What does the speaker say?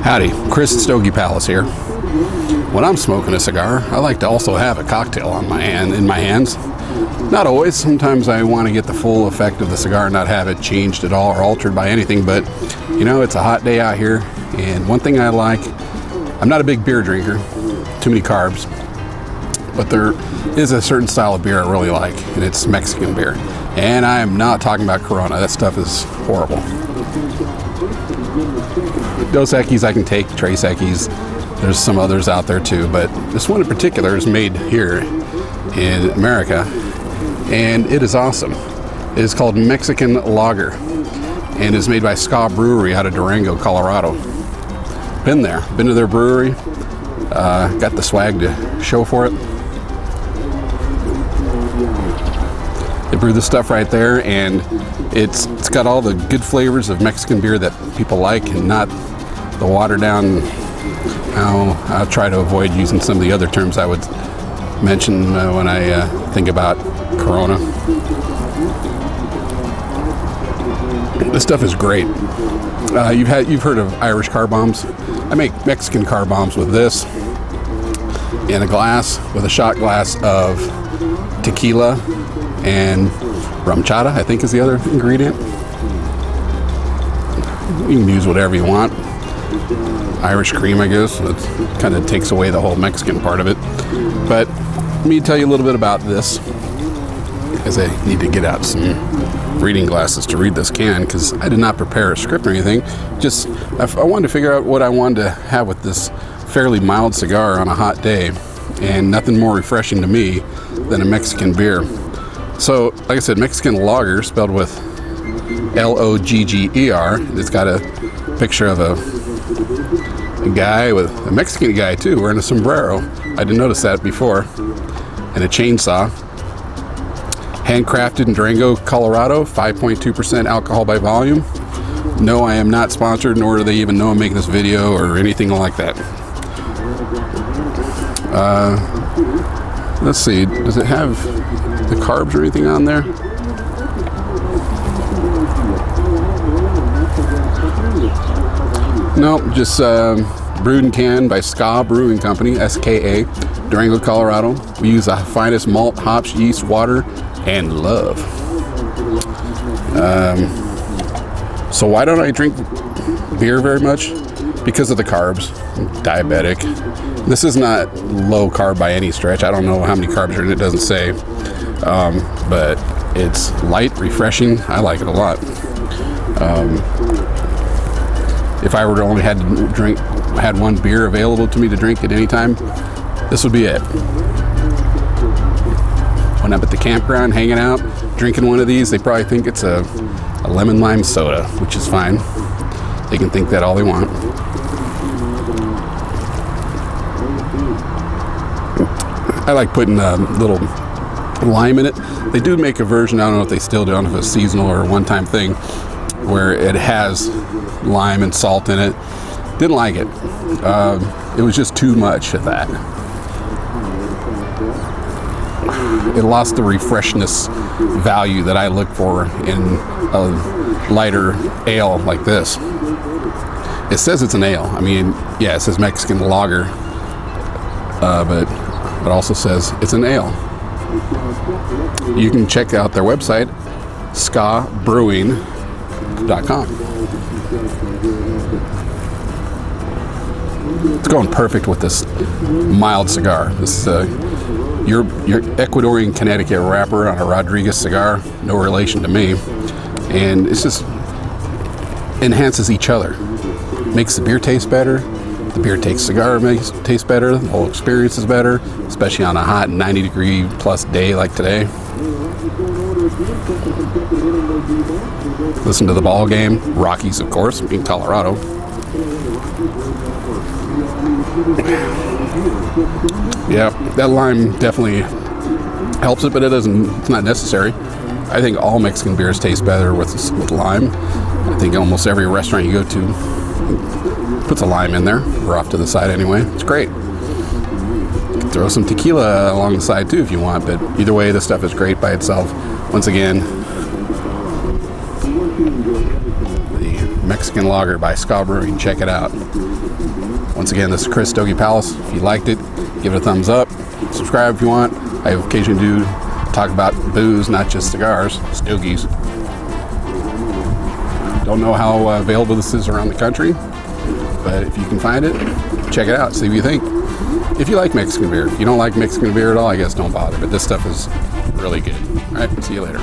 Howdy, Chris at Stogie Palace here. When I'm smoking a cigar, I like to also have a cocktail in my hands. Not always. Sometimes I want to get the full effect of the cigar and not have it changed at all or altered by anything, but you know, it's a hot day out here, and one thing I like, I'm not a big beer drinker, too many carbs, but there is a certain style of beer I really like, and it's Mexican beer. And I am not talking about Corona. That stuff is horrible. Dos Equis I can take, Tres Equis. There's some others out there too, but this one in particular is made here in America, and it is awesome. It is called Mexican Logger, and is made by Ska Brewery out of Durango, Colorado. Been to their brewery, got the swag to show for it. They brew this stuff right there, and it's got all the good flavors of Mexican beer that people like, and not the watered down. I'll try to avoid using some of the other terms I would mention when I think about Corona. This stuff is great. You've heard of Irish car bombs. I make Mexican car bombs with this in a glass with a shot glass of tequila and rum chata, I think is the other ingredient. You can use whatever you want. Irish cream, I guess. It kind of takes away the whole Mexican part of it. But let me tell you a little bit about this, because I need to get out some reading glasses to read this can, because I did not prepare a script or anything. Just I wanted to figure out what I wanted to have with this fairly mild cigar on a hot day, and nothing more refreshing to me than a Mexican beer. So, like I said, Mexican Logger, spelled with Logger. It's got a picture of a guy, with a Mexican guy too, wearing a sombrero. I didn't notice that before. And a chainsaw. Handcrafted in Durango, Colorado. 5.2% alcohol by volume. No, I am not sponsored, nor do they even know I'm making this video or anything like that. Let's see, does it have the carbs or anything on there? No, just brewed and canned by Ska Brewing Company, SKA, Durango, Colorado. We use the finest malt, hops, yeast, water, and love. So why don't I drink beer very much? Because of the carbs. I'm diabetic. This is not low carb by any stretch. I don't know how many carbs are in it, doesn't say. But it's light, refreshing. I like it a lot. If I were to only had one beer available to me to drink at any time, this would be it. When I'm at the campground hanging out, drinking one of these, they probably think it's a lemon lime soda, which is fine. They can think that all they want. I like putting a little lime in it. They do make a version, I don't know if they still do, I don't know if it's seasonal or a one-time thing, where it has lime and salt in it. Didn't like it. It was just too much of that. It lost the refreshness value that I look for in a lighter ale like this. It says it's an ale. I mean, yeah, it says Mexican Lager, but it also says it's an ale. You can check out their website, skabrewing.com. It's going perfect with this mild cigar. This your Ecuadorian Connecticut wrapper on a Rodriguez cigar, no relation to me, and it's just enhances each other. Makes the beer taste better. The beer taste better. The whole experience is better, especially on a hot 90-degree plus day like today. Listen to the ball game. Rockies, of course, in Colorado. Yeah, that lime definitely helps it, but it's not necessary. I think all Mexican beers taste better with lime. I think almost every restaurant you go to puts a lime in there, or off to the side anyway. It's great. You can throw some tequila along the side too if you want, but either way, this stuff is great by itself. Once again, the Mexican Logger by Ska Brewery. Check it out. Once again, this is Chris, Stogie Palace. If you liked it, give it a thumbs up. Subscribe if you want. I occasionally do talk about booze, not just cigars, stogies. Don't know how available this is around the country, but if you can find it, check it out. See what you think. If you like Mexican beer. If you don't like Mexican beer at all, I guess don't bother. But this stuff is really good. All right, see you later.